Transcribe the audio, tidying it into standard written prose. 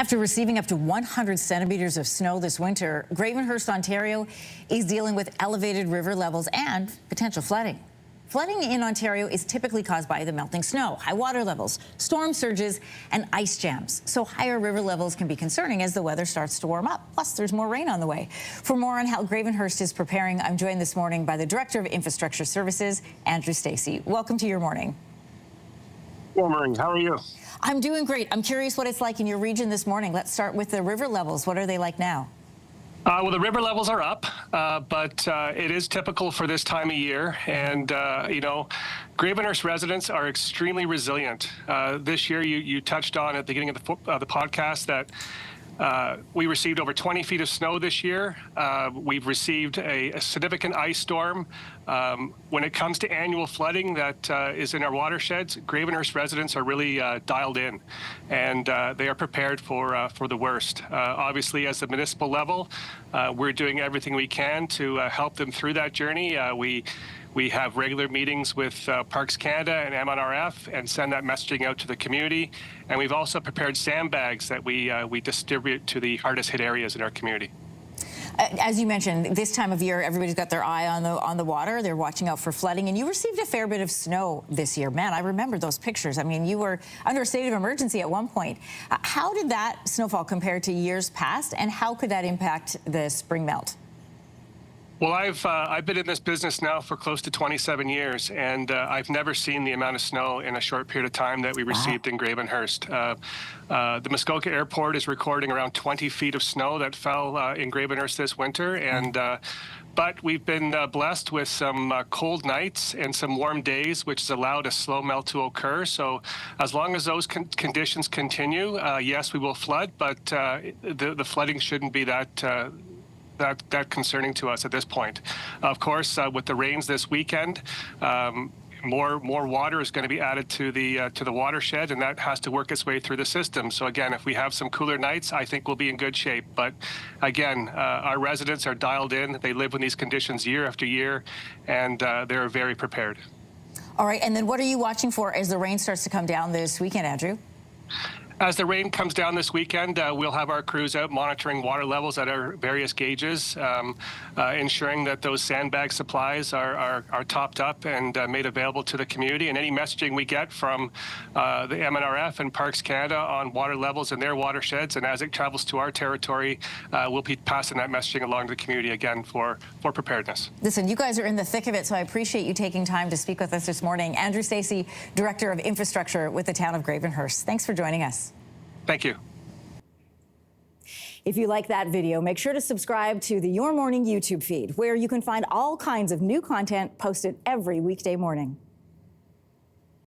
After receiving up to 100 centimeters of snow this winter, Gravenhurst, Ontario is dealing with elevated river levels and potential flooding. Flooding in Ontario is typically caused by the melting snow, high water levels, storm surges, and ice jams. So higher river levels can be concerning as the weather starts to warm up. Plus, there's more rain on the way. For more on how Gravenhurst is preparing, I'm joined this morning by the Director of Infrastructure Services, Andrew Stacey. Welcome to your morning. Good morning. How are you? I'm doing great. I'm curious what it's like in your region this morning. Let's start with the river levels. What are they like now? Well, the river levels are up, but it is typical for this time of year. And, Gravenhurst residents are extremely resilient. This year, you touched on at the beginning of the podcast that we received over 20 feet of snow this year. We've received a significant ice storm. When it comes to annual flooding that is in our watersheds, Gravenhurst residents are really dialed in, and they are prepared for the worst. Obviously, as the municipal level, we're doing everything we can to help them through that journey. We have regular meetings with Parks Canada and MNRF and send that messaging out to the community. And we've also prepared sandbags that we distribute to the hardest hit areas in our community. As you mentioned, this time of year, everybody's got their eye on the water. They're watching out for flooding. And you received a fair bit of snow this year. Man, I remember those pictures. I mean, you were under a state of emergency at one point. How did that snowfall compare to years past? And how could that impact the spring melt? Well, I've been in this business now for close to 27 years, and I've never seen the amount of snow in a short period of time that we received in Gravenhurst. The Muskoka Airport is recording around 20 feet of snow that fell in Gravenhurst this winter, and but we've been blessed with some cold nights and some warm days, which has allowed a slow melt to occur. So as long as those conditions continue, yes, we will flood, but the flooding shouldn't be that concerning to us at this point. Of course, with the rains this weekend, more water is going to be added to the watershed, and that has to work its way through the system. So again, if we have some cooler nights, I think we'll be in good shape. But again, our residents are dialed in. They live in these conditions year after year, and they're very prepared. All right, and then what are you watching for as the rain starts to come down this weekend, Andrew? As the rain comes down this weekend, we'll have our crews out monitoring water levels at our various gauges, ensuring that those sandbag supplies are topped up and made available to the community. And any messaging we get from the MNRF and Parks Canada on water levels in their watersheds, and as it travels to our territory, we'll be passing that messaging along to the community again for preparedness. Listen, you guys are in the thick of it, so I appreciate you taking time to speak with us this morning. Andrew Stacey, Director of Infrastructure with the town of Gravenhurst. Thanks for joining us. Thank you. If you like that video, make sure to subscribe to the Your Morning YouTube feed, where you can find all kinds of new content posted every weekday morning.